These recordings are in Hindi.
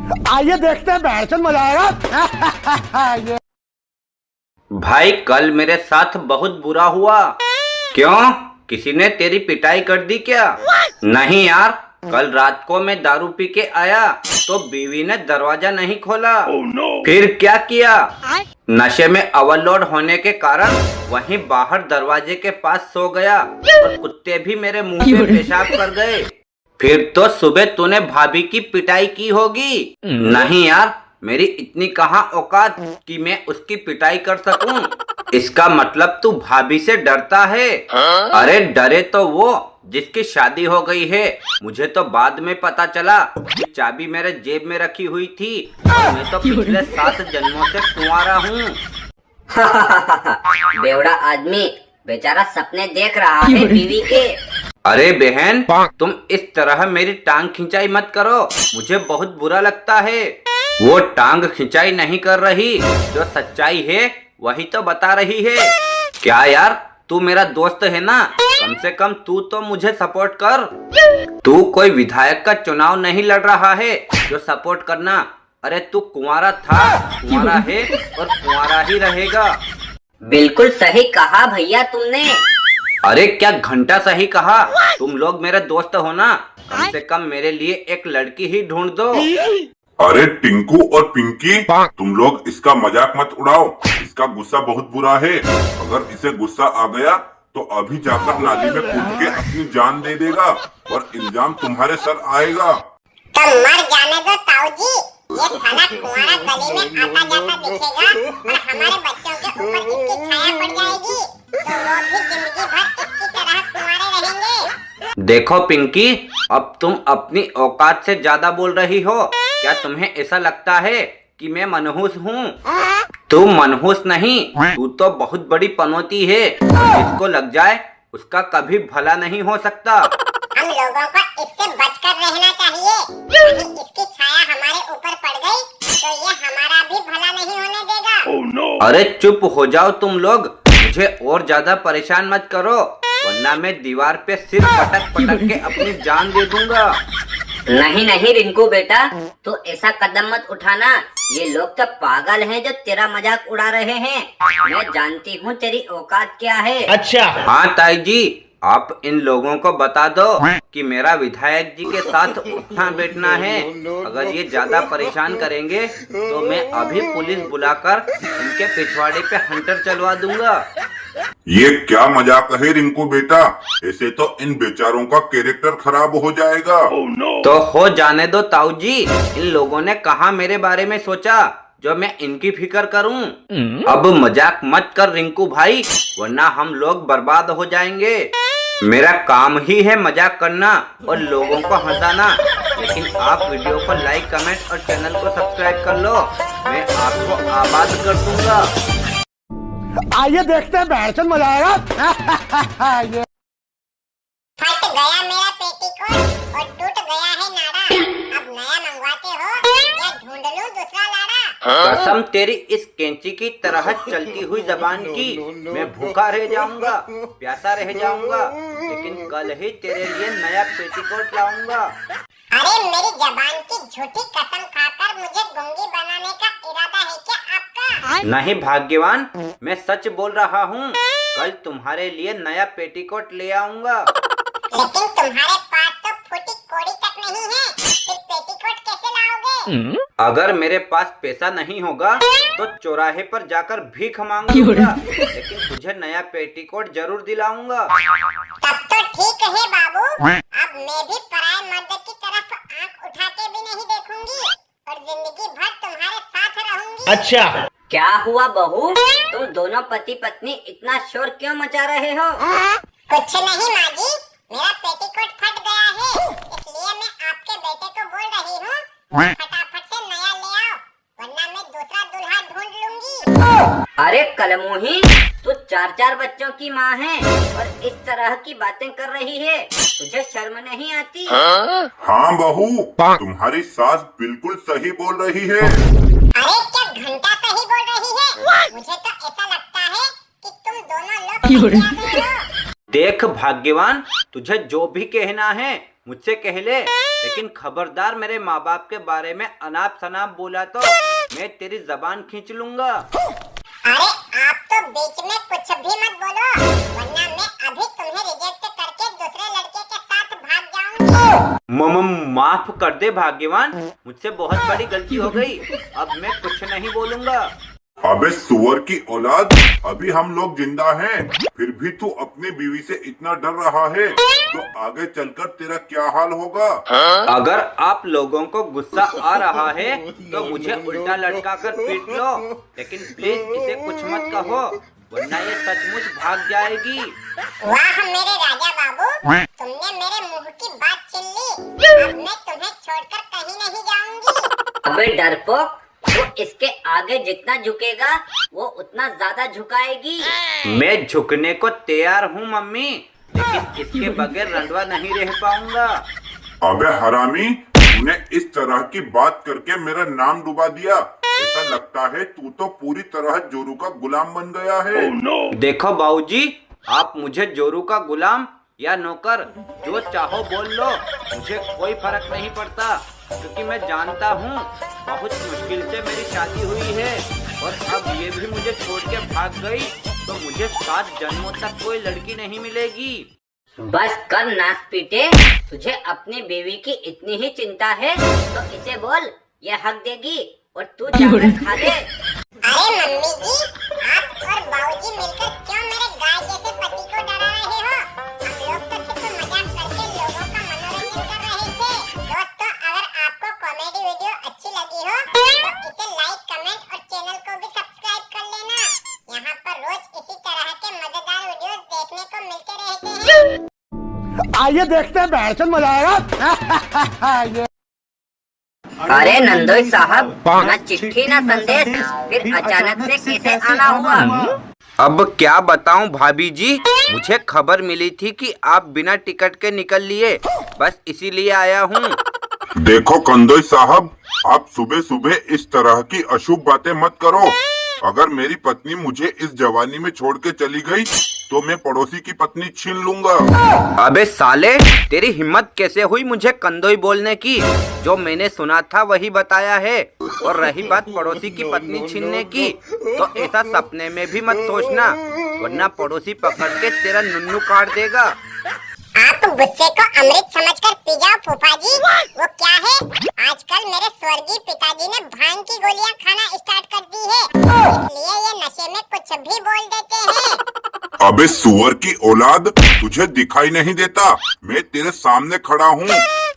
आइए देखते हैं, बहरचंद मजा आएगा। भाई कल मेरे साथ बहुत बुरा हुआ। क्यों? किसी ने तेरी पिटाई कर दी क्या? नहीं यार, कल रात को मैं दारू पी के आया तो बीवी ने दरवाजा नहीं खोला। फिर क्या किया? नशे में ओवरलोड होने के कारण वहीं बाहर दरवाजे के पास सो गया और कुत्ते भी मेरे मुंह में पेशाब कर गए। फिर तो सुबह तूने भाभी की पिटाई की होगी। नहीं यार, मेरी इतनी कहाँ औकात कि मैं उसकी पिटाई कर सकूं। इसका मतलब तू भाभी से डरता है? अरे डरे तो वो जिसकी शादी हो गई है। मुझे तो बाद में पता चला कि चाबी मेरे जेब में रखी हुई थी और मैं तो पिछले 7 जन्मों से कुंवारा हूँ। बेवड़ा आदमी बेचारा सपने देख रहा है बीवी के। अरे बहन, तुम इस तरह मेरी टांग खिंचाई मत करो, मुझे बहुत बुरा लगता है। वो टांग खिंचाई नहीं कर रही, जो सच्चाई है वही तो बता रही है। क्या यार, तू मेरा दोस्त है ना, कम से कम तू तो मुझे सपोर्ट कर। तू कोई विधायक का चुनाव नहीं लड़ रहा है जो सपोर्ट करना। अरे तू कुंवारा था, कुंवारा है और कुंवारा ही रहेगा। बिल्कुल सही कहा भैया तुमने। अरे क्या घंटा सही कहा। तुम लोग मेरे दोस्त हो ना, कम से कम मेरे लिए एक लड़की ही ढूंढ दो। अरे टिंकू और पिंकी, तुम लोग इसका मजाक मत उड़ाओ। इसका गुस्सा बहुत बुरा है। अगर इसे गुस्सा आ गया तो अभी जाकर नाली में कूद के अपनी जान दे देगा और इल्जाम तुम्हारे सर आएगा। तो मर जाने दो ताऊ जी। ये साला कुंवारा गली में आता जाता दिखेगा और हमारे बच्चों के ऊपर इसकी छाया पड़ जाएगी तो वो भी जिंदगी भर इसकी तरह कुंवारे रहेंगे। देखो पिंकी, अब तुम अपनी औकात से ज्यादा बोल रही हो। क्या तुम्हें ऐसा लगता है कि मैं मनहूस हूँ? तू मनहूस नहीं, तू तो बहुत बड़ी पनौती है। जिसको लग जाए उसका कभी भला नहीं हो सकता। हम लोगों को इससे बचकर रहना चाहिए। कहीं इसकी छाया हमारे ऊपर पड़ गई तो ये हमारा भी भला नहीं होने देगा। अरे चुप हो जाओ तुम लोग, मुझे और ज्यादा परेशान मत करो, वरना मैं दीवार पे सिर पटक पटक के अपनी जान दे दूंगा। नहीं नहीं रिंकू बेटा, तो ऐसा कदम मत उठाना। ये लोग तो पागल हैं जो तेरा मजाक उड़ा रहे हैं। मैं जानती हूँ तेरी औकात क्या है। अच्छा हाँ ताई जी, आप इन लोगों को बता दो कि मेरा विधायक जी के साथ उठना बैठना है। अगर ये ज्यादा परेशान करेंगे तो मैं अभी पुलिस बुलाकर इनके पिछवाड़े पे हंटर चलवा दूंगा। ये क्या मजाक है रिंकू बेटा? ऐसे तो इन बेचारों का कैरेक्टर खराब हो जाएगा। तो हो जाने दो ताऊ जी, इन लोगों ने कहा मेरे बारे में सोचा जो मैं इनकी फिक्र करूं। अब मजाक मत कर रिंकू भाई, वरना हम लोग बर्बाद हो जाएंगे। मेरा काम ही है मजाक करना और लोगों को हंसाना। लेकिन आप वीडियो को लाइक, कमेंट और चैनल को सब्सक्राइब कर लो, मैं आपको आबाद कर दूंगा। आइए देखते हैं, बहरचंद मजा आएगा। फट गया मेरा पेटीकोट और टूट गया है नाड़ा। अब नया मंगवाते हो या ढूंढ लूं दूसरा लाड़ा? कसम तेरी इस कैंची की तरह चलती हुई जबान की, मैं भूखा रह जाऊंगा, प्यासा रह जाऊंगा, लेकिन कल ही तेरे लिए नया पेटीकोट लाऊंगा। अरे मेरी जबान की झूठी कसम खाकर मुझे गूंगी बनाने का इरादा है क्या आपका? नहीं भाग्यवान, मैं सच बोल रहा हूँ। कल तुम्हारे लिए नया पेटीकोट ले आऊंगा। लेकिन तुम्हारे पास तो फूटी कोड़ी तक नहीं है, फिर पेटीकोट कैसे लाओगे? अगर मेरे पास पैसा नहीं होगा तो चौराहे पर जाकर भीख मांगूंगा, लेकिन तुझे नया पेटीकोट जरूर दिलाऊंगा। तब तो ठीक है बाबू, अब मैं भी पराये मर्द की तरफ आंख उठा के भी नहीं देखूंगी और जिंदगी भर तुम्हारे साथ रहूंगी। अच्छा क्या हुआ बहू, तुम दोनों पति पत्नी इतना शोर क्यों मचा रहे हो? कुछ नहीं माँ जी, मेरा पेटीकोट फट गया है, इसलिए मैं आपके बेटे को बोल रही हूँ फटाफट से नया ले आओ, वरना मैं दूसरा दूल्हा ढूंढ लूंगी। अरे कलमुही, तू 4 बच्चों की माँ है और इस तरह की बातें कर रही है, तुझे शर्म नहीं आती? हाँ बहू, तुम्हारी सास बिल्कुल सही बोल रही है। अरे क्या घंटा सही बोल रही है? मुझे तो ऐसा लगता है कि तुम दोनों लोग क्या हो। देख भाग्यवान, तुझे जो भी कहना है मुझसे कह ले, लेकिन खबरदार मेरे माँ बाप के बारे में अनाप शनाप बोला तो मैं तेरी जबान खींच लूंगा। अरे आप तो बीच में कुछ भी मत बोलो, वरना मैं अभी तुम्हें रिजेक्ट करके दूसरे लड़के के साथ भाग जाऊंगी। माफ कर दे भाग्यवान, मुझसे बहुत बड़ी गलती हो गई। अब मैं कुछ नहीं बोलूंगा। अबे सुअर की औलाद, अभी हम लोग जिंदा हैं, फिर भी तू अपनी बीवी से इतना डर रहा है, तो आगे चलकर तेरा क्या हाल होगा? अगर आप लोगों को गुस्सा आ रहा है तो मुझे उल्टा लटका कर पीट लो, लेकिन प्लीज इसे कुछ मत कहो, वरना ये सचमुच भाग जाएगी। वाह मेरे राजा बाबू, तुमने मेरे मुंह की बात छीन ली। अब मैं तुम्हें छोड़कर कहीं नहीं जाऊंगी। अबे डरपोक, वो इसके आगे जितना झुकेगा वो उतना ज्यादा झुकाएगी। मैं झुकने को तैयार हूँ मम्मी, लेकिन इसके बगैर रंडवा नहीं रह पाऊंगा। अबे हरामी, तूने इस तरह की बात करके मेरा नाम डुबा दिया। ऐसा लगता है तू तो पूरी तरह जोरू का गुलाम बन गया है। देखो बाबूजी, आप मुझे जोरू का गुलाम या नौकर जो चाहो बोल लो, मुझे कोई फर्क नहीं पड़ता, क्योंकि मैं जानता हूँ बहुत मुश्किल से मेरी शादी हुई है, और अब ये भी मुझे छोड़ के भाग गई तो मुझे 7 जन्मों तक कोई लड़की नहीं मिलेगी। बस कर नाक पीटे, तुझे अपनी बीवी की इतनी ही चिंता है तो इसे बोल, ये हक देगी और तू जाकर खा ले। अरे मम्मी जी, आप और बाबूजी मिलकर क्यों मेरे गाय जैसे पति को डरा रहे हो? हम लोग तो सिर्फ मजाक करके लोगों का मनोरंजन कर रहे थे। दोस्तों, अगर आपको कॉमेडी वीडियो अच्छी लगी हो तो इसे लाइक, कमेंट और चैनल को भी सब्सक्राइब कर लेना। यहाँ पर रोज इसी तरह के मजेदार वीडियोस देखने को मिलते रहते हैं। आइए देखते हैं, बैठन मजा आएगा। ये अरे नंदोई साहब, ना चिट्ठी ना संदेश, फिर अचानक से कैसे आना हुआ? अब क्या बताऊं भाभी जी, मुझे खबर मिली थी कि आप बिना टिकट के निकल लिए, बस इसीलिए आया हूँ। देखो कंदोई साहब, आप सुबह सुबह इस तरह की अशुभ बातें मत करो। अगर मेरी पत्नी मुझे इस जवानी में छोड़ के चली गई तो मैं पड़ोसी की पत्नी छीन लूंगा। अबे साले, तेरी हिम्मत कैसे हुई मुझे कंदोई बोलने की? जो मैंने सुना था वही बताया है, और रही बात पड़ोसी की पत्नी छीनने की, तो ऐसा सपने में भी मत सोचना, वरना पड़ोसी पकड़ के तेरा नुन्नू काट देगा। आप गुस्से को अमृत समझकर पी जाओ फूफा जी। वो क्या है, आजकल मेरे स्वर्गीय पिताजी ने भांग की गोलियां खाना स्टार्ट कर दी है, इसलिए ये नशे में कुछ भी बोल देते हैं। अबे सुअर की औलाद, तुझे दिखाई नहीं देता? मैं तेरे सामने खड़ा हूँ,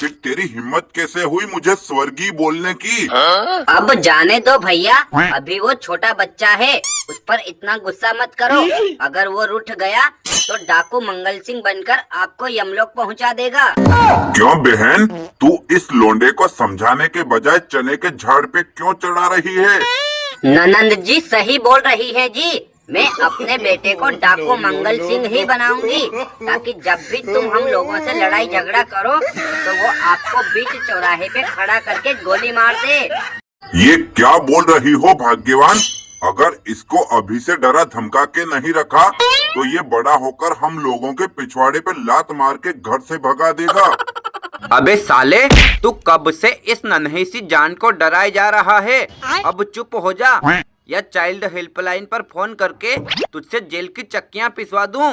फिर तेरी हिम्मत कैसे हुई मुझे स्वर्गीय बोलने की? अब जाने दो भैया, अभी वो छोटा बच्चा है, उस पर इतना गुस्सा मत करो। अगर वो रूठ गया तो डाकू मंगल सिंह बनकर आपको यमलोक पहुंचा देगा। क्यों बहन, तू इस लोंडे को समझाने के बजाय चने के झाड़ पे क्यों चढ़ा रही है? ननंद जी सही बोल रही है जी, मैं अपने बेटे को डाकू मंगल सिंह ही बनाऊंगी, ताकि जब भी तुम हम लोगों से लड़ाई झगड़ा करो तो वो आपको बीच चौराहे पे खड़ा करके गोली मार दे। ये क्या बोल रही हो भाग्यवान? अगर इसको अभी से डरा धमका के नहीं रखा तो ये बड़ा होकर हम लोगों के पिछवाड़े पे लात मार के घर से भगा देगा। अबे साले, तू कब से इस नन्ही सी जान को डराए जा रहा है? अब चुप हो जा, या चाइल्ड हेल्पलाइन पर फोन करके तुझसे जेल की चक्कियां पिसवा दूं।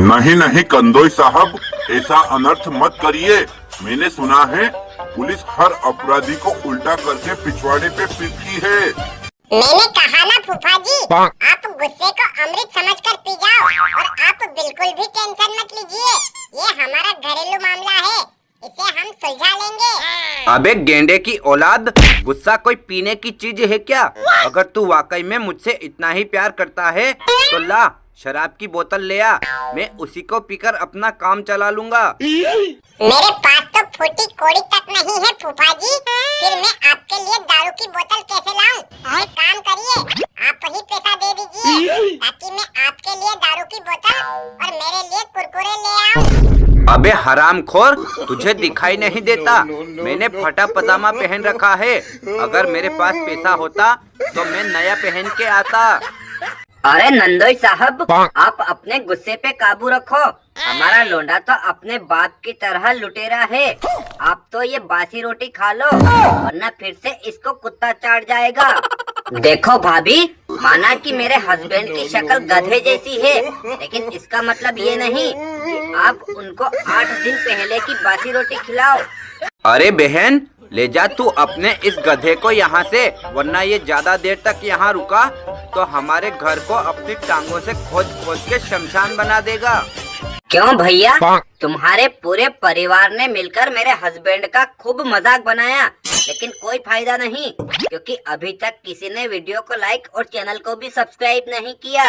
नहीं नहीं कंदोई साहब, ऐसा अनर्थ मत करिए। मैंने सुना है पुलिस हर अपराधी को उल्टा करके पिछवाड़े पे पीटती है। मैंने कहा ना फूफा जी, आप गुस्से को अमृत समझकर पी जाओ, और आप बिल्कुल भी टेंशन मत लीजिए। ये हमारा घरेलू मामला है, इसे हम सुलझा लेंगे। अबे गेंडे की औलाद, गुस्सा कोई पीने की चीज है क्या? अगर तू वाकई में मुझसे इतना ही प्यार करता है तो ला शराब की बोतल ले आ, मैं उसी को पीकर अपना काम चला लूंगा। मेरे पास तो फूटी कोड़ी तक नहीं है फूफा जी, फिर मैं आपके लिए दारू की बोतल कैसे लाऊं? एक काम करिए, आप ही पैसा दे दीजिए, ताकि मैं आपके लिए दारू की बोतल और मेरे लिए कुरकुरे ले आऊं। अबे हरामखोर, तुझे दिखाई नहीं देता? मैंने फटा पजामा पहन रखा है, अगर मेरे पास पैसा होता तो मैं नया पहन के आता। अरे नंदोई साहब, आप अपने गुस्से पे काबू रखो, हमारा लोंडा तो अपने बाप की तरह लुटेरा है। आप तो ये बासी रोटी खा लो, वरना फिर से इसको कुत्ता चाट जाएगा। देखो भाभी, माना कि मेरे हस्बैंड की शक्ल गधे जैसी है, लेकिन इसका मतलब ये नहीं कि आप उनको 8 दिन पहले की बासी रोटी खिलाओ। अरे बहन, ले जा तू अपने इस गधे को यहाँ से, वरना ये ज्यादा देर तक यहाँ रुका तो हमारे घर को अपनी टांगों से खोद खोद के शमशान बना देगा। क्यों भैया, तुम्हारे पूरे परिवार ने मिलकर मेरे हस्बैंड का खूब मजाक बनाया, लेकिन कोई फायदा नहीं, क्योंकि अभी तक किसी ने वीडियो को लाइक और चैनल को भी सब्सक्राइब नहीं किया।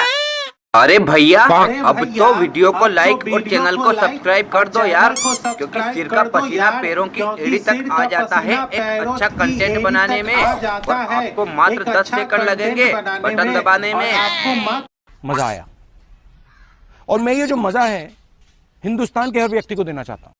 अरे भैया, अब तो वीडियो को लाइक और चैनल को सब्सक्राइब कर दो यार, क्योंकि सिर का पसीना पैरों की एड़ी तक आ जाता है एक अच्छा कंटेंट बनाने में, और आपको मात्र 10 सेकंड लगेंगे बटन दबाने में। मजा आया, और मैं ये जो मजा है हिंदुस्तान के हर व्यक्ति को देना चाहता हूँ।